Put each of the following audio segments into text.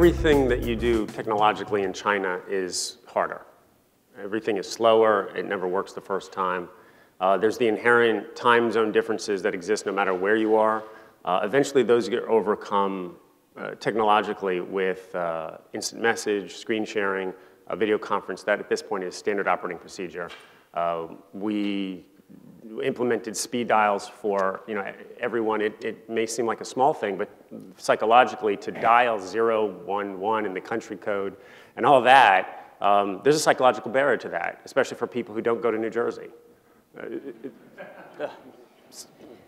everything that you do technologically in China is harder. Everything is slower, it never works the first time. There's the inherent time zone differences that exist no matter where you are. Eventually those get overcome technologically with instant message, screen sharing, video conference. That at this point is standard operating procedure. We implemented speed dials for everyone. It may seem like a small thing, but psychologically to dial 011 in the country code and all that, there's a psychological barrier to that, especially for people who don't go to New Jersey.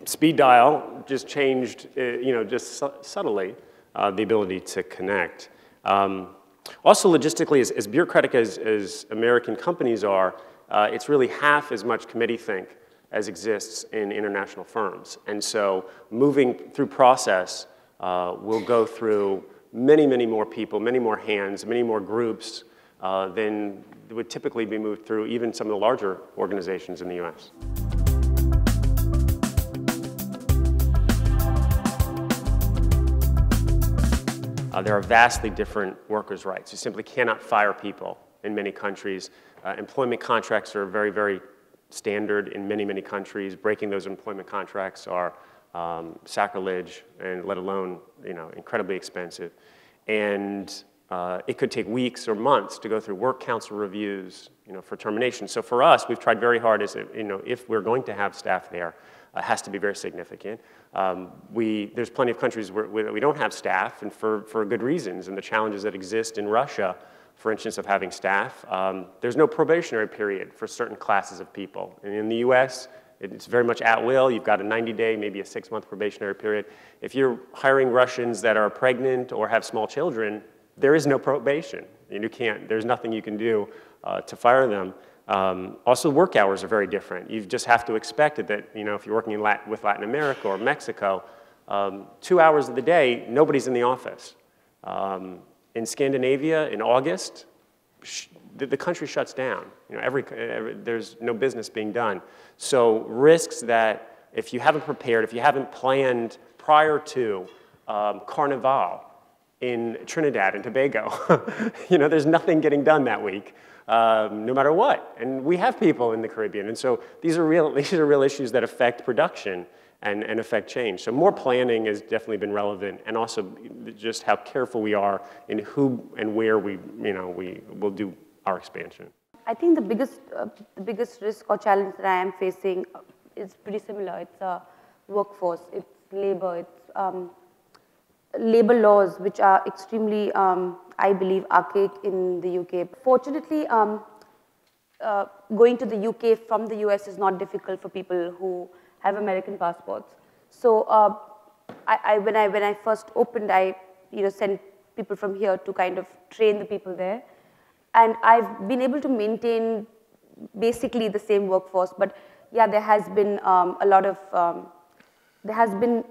Speed dial just changed, just subtly, the ability to connect. Also logistically, as bureaucratic as American companies are, it's really half as much committee think as exists in international firms. And so moving through process will go through many, many more people, many more hands, many more groups than would typically be moved through even some of the larger organizations in the US. There are vastly different workers' rights. You simply cannot fire people in many countries. Employment contracts are very, very standard in many, many countries. Breaking those employment contracts are sacrilege, and let alone incredibly expensive. And it could take weeks or months to go through work council reviews for termination. So for us, we've tried very hard as if we're going to have staff there, it has to be very significant. There's plenty of countries where we don't have staff, and for good reasons, and the challenges that exist in Russia, for instance, of having staff. There's no probationary period for certain classes of people. And in the US, it's very much at will. You've got a 90-day, maybe a 6-month probationary period. If you're hiring Russians that are pregnant or have small children, there is no probation. There's nothing you can do to fire them. Also, work hours are very different. You just have to expect it that, if you're working with Latin America or Mexico, 2 hours of the day, nobody's in the office. In Scandinavia, in August, the country shuts down. There's no business being done. So risks that if you haven't prepared, if you haven't planned prior to Carnival in Trinidad and Tobago, there's nothing getting done that week, no matter what. And we have people in the Caribbean, and so these are real issues that affect production and affect change. So more planning has definitely been relevant, and also just how careful we are in who and where we will do our expansion. I think the biggest risk or challenge that I am facing is pretty similar. It's workforce, it's labor, it's labor laws, which are extremely, I believe, archaic in the UK. Fortunately, going to the UK from the US is not difficult for people who have American passports. So when I first opened, I sent people from here to kind of train the people there. And I've been able to maintain basically the same workforce. But yeah, there has been there has been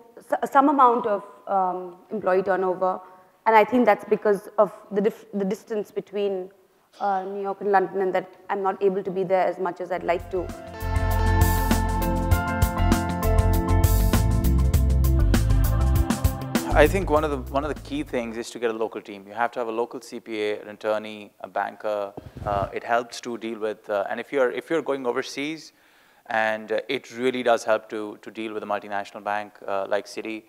some amount of employee turnover. And I think that's because of the distance between New York and London, and that I'm not able to be there as much as I'd like to. I think one of the key things is to get a local team. You have to have a local CPA, an attorney, a banker. It helps to deal with, and if you're going overseas, and it really does help to deal with a multinational bank like Citi.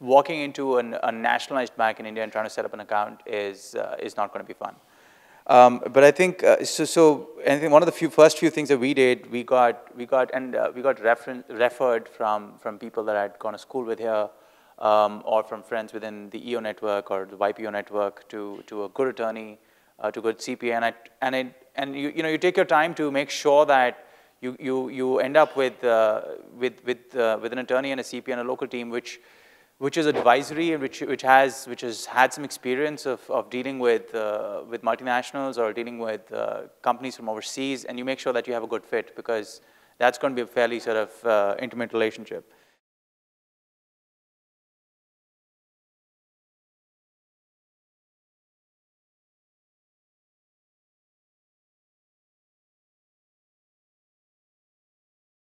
Walking into a nationalized bank in India and trying to set up an account is not going to be fun. But I think I think one of the first few things that we did, we got referred from people that I'd gone to school with here, or from friends within the EO network or the YPO network to a good attorney, to a good CPA, and you take your time to make sure that you end up with an attorney and a CPA and a local team which is advisory and which has had some experience of dealing with multinationals or dealing with companies from overseas, and you make sure that you have a good fit, because that's going to be a fairly sort of intimate relationship.